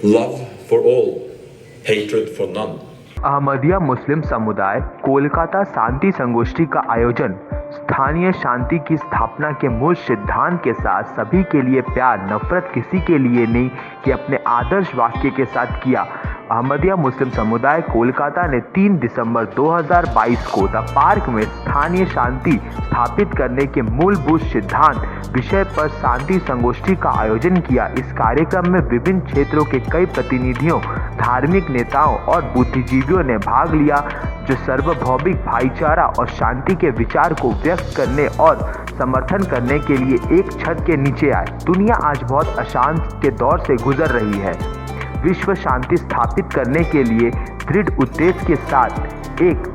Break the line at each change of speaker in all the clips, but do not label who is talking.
love for all, hatred for none.
Ahmadiyya मुस्लिम समुदाय कोलकाता शांति संगोष्ठी का आयोजन स्थानीय शांति की स्थापना के मूल सिद्धांत के साथ सभी के लिए प्यार, नफरत किसी के लिए नहीं कि अपने आदर्श वाक्य के साथ किया। अहमदिया मुस्लिम समुदाय कोलकाता ने 3 दिसंबर 2022 को द पार्क में स्थानीय शांति स्थापित करने के मूलभूत सिद्धांत विषय पर शांति संगोष्ठी का आयोजन किया। इस कार्यक्रम में विभिन्न क्षेत्रों के कई प्रतिनिधियों, धार्मिक नेताओं और बुद्धिजीवियों ने भाग लिया, जो सार्वभौमिक भाईचारा और शांति के विचार को व्यक्त करने और समर्थन करने के लिए एक छत के नीचे आए। दुनिया आज बहुत अशांत के दौर से गुजर रही है। विश्व शांति स्थापित करने के लिए दृढ़ उद्देश्य के साथ एक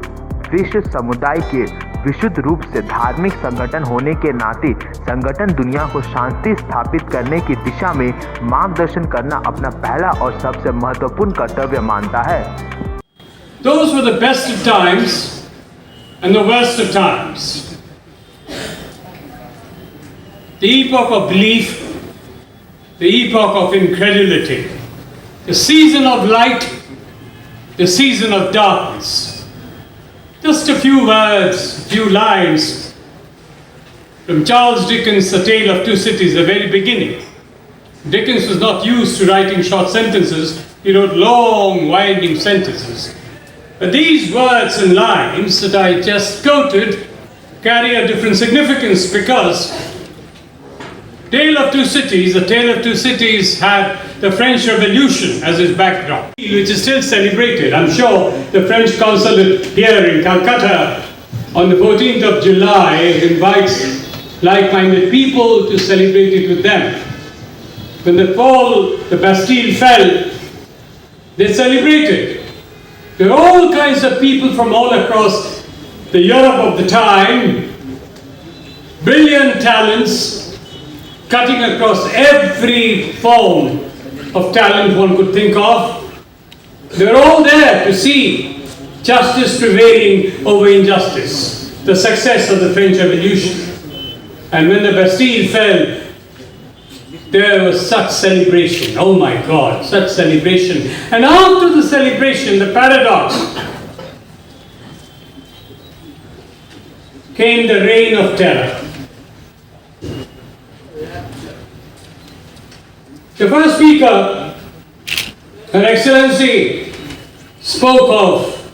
विश्व समुदाय के विशुद्ध रूप से धार्मिक संगठन होने के नाते संगठन दुनिया को शांति स्थापित करने की दिशा में मार्गदर्शन करना अपना पहला और सबसे महत्वपूर्ण कर्तव्य मानता है।
Those were the best of times and the worst of times. The epoch of belief, the epoch of incredulity, the season of light, the season of darkness. Just a few words, few lines from Charles Dickens' A Tale of Two Cities, the very beginning. Dickens was not used to writing short sentences, he wrote long, winding sentences. But these words and lines that I just quoted carry a different significance because Tale of Two Cities, A Tale of Two Cities had the French Revolution as its background, which is still celebrated. I'm sure the French consulate here in Calcutta on the 14th of July invites like-minded people to celebrate it with them. When the Bastille fell, they celebrated. There are all kinds of people from all across the Europe of the time, brilliant talents, cutting across every form of talent one could think of. They're all there to see justice prevailing over injustice, the success of the French Revolution. And when the Bastille fell, there was such celebration. Oh my God, such celebration. And after the celebration, the paradox, came the reign of terror. The first speaker, Her Excellency, spoke of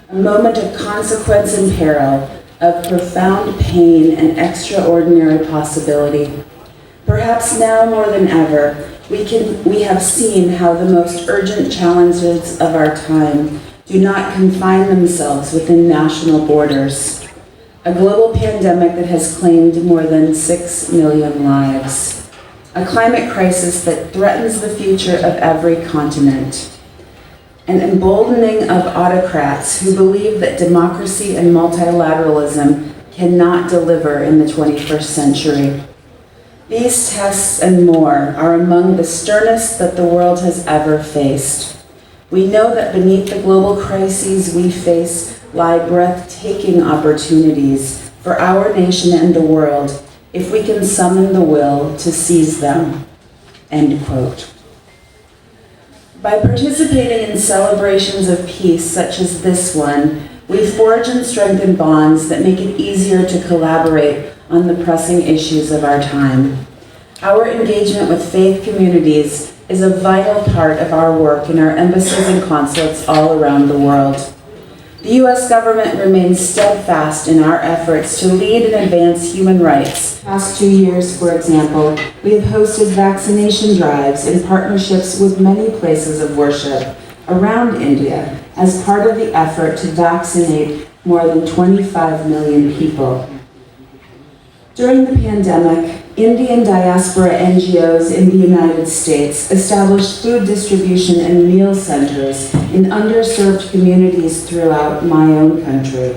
a moment of consequence and peril, of profound pain and extraordinary possibility. Perhaps now more than ever, we have seen how the most urgent challenges of our time do not confine themselves within national borders. A global pandemic that has claimed more than 6 million lives. A climate crisis that threatens the future of every continent. An emboldening of autocrats who believe that democracy and multilateralism cannot deliver in the 21st century. These tests and more are among the sternest that the world has ever faced. We know that beneath the global crises we face lie breathtaking opportunities for our nation and the world if we can summon the will to seize them." End quote. By participating in celebrations of peace such as this one, we forge and strengthen bonds that make it easier to collaborate on the pressing issues of our time. Our engagement with faith communities is a vital part of our work in our embassies and consulates all around the world. The U.S. government remains steadfast in our efforts to lead and advance human rights. The past 2 years, for example, we have hosted vaccination drives in partnerships with many places of worship around India as part of the effort to vaccinate more than 25 million people. During the pandemic, Indian diaspora NGOs in the United States established food distribution and meal centers in underserved communities throughout my own country.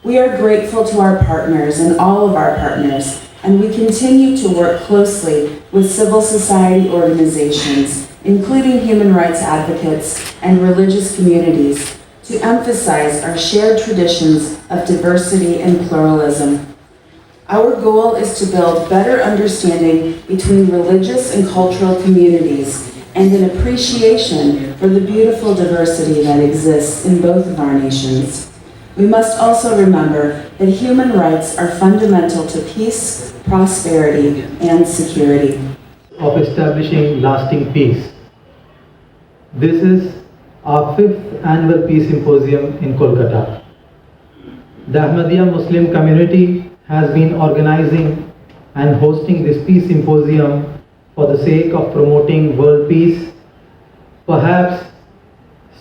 We are grateful to our partners and all of our partners, and we continue to work closely with civil society organizations, including human rights advocates and religious communities, to emphasize our shared traditions of diversity and pluralism. Our goal is to build better understanding between religious and cultural communities and an appreciation for the beautiful diversity that exists in both of our nations. We must also remember that human rights are fundamental to peace, prosperity, and security.
Of establishing lasting peace. This is our 5th annual Peace Symposium in Kolkata. The Ahmadiyya Muslim Community has been organizing and hosting this Peace Symposium for the sake of promoting world peace. Perhaps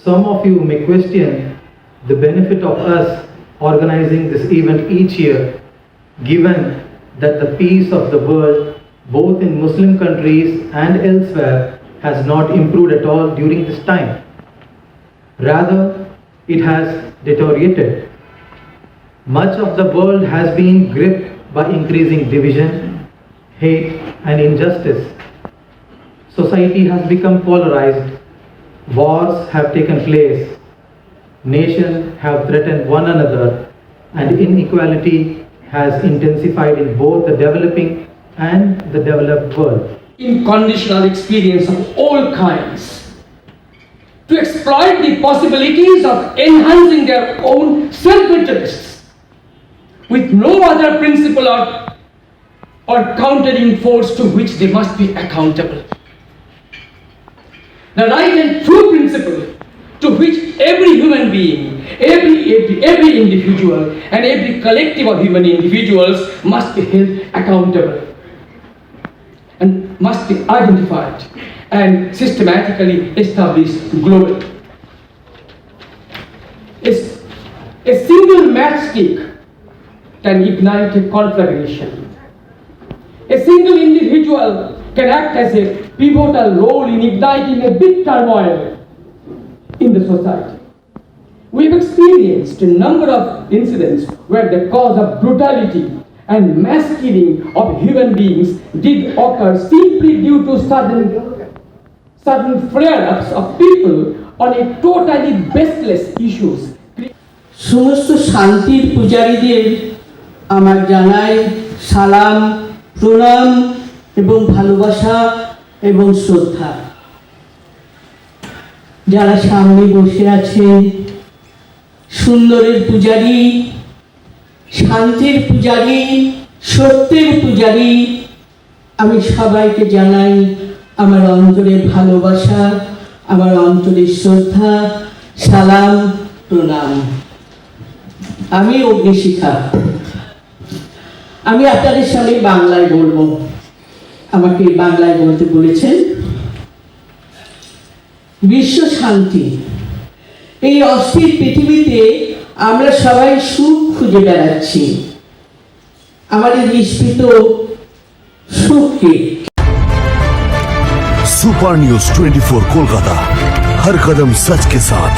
some of you may question the benefit of us organizing this event each year, given that the peace of the world, both in Muslim countries and elsewhere, has not improved at all during this time. Rather, it has deteriorated. Much of the world has been gripped by increasing division, hate, and injustice. Society has become polarized. Wars have taken place. Nations have threatened one another, and inequality has intensified in both the developing and the developed world.
Unconditional experience of all kinds to exploit the possibilities of enhancing their own self-interests with no other principle or countering force to which they must be accountable. The right and true principle to which every human being, every individual and every collective of human individuals must be held accountable and must be identified and systematically established globally. A single matchstick can ignite a conflagration. A single individual can act as a pivotal role in igniting a big turmoil in the society. We've experienced a number of incidents where the cause of brutality and mass killing of human beings did occur simply due to sudden flare-ups of people on a totally baseless issues.
সমস্ত শান্তির পূজারীদের আমার জানাই সালাম, প্রণাম এবং ভালোবাসা এবং শ্রদ্ধা। যারা সামনে বসে আছেন, সুন্দরের পূজারী, শান্তির পূজারী, সত্যের পূজারী, আমি সবাইকে জানাই আমার অন্তরের ভালোবাসা, আমার অন্তরের শ্রদ্ধা, সালাম, প্রণাম। আমি অগ্নিশিখা। আমি আপনাদের সামনে বাংলায় বলবো। আমাকে বাংলায় বলতে বলেছেন। বিশ্ব শান্তি। এই অস্থির পৃথিবীতে আমরা সবাই সুখ খুঁজে বেড়াচ্ছি। আমাদের নিষ্পৃত সুখকে।
सुपर न्यूज 24 कोलकाता, हर कदम सच के साथ।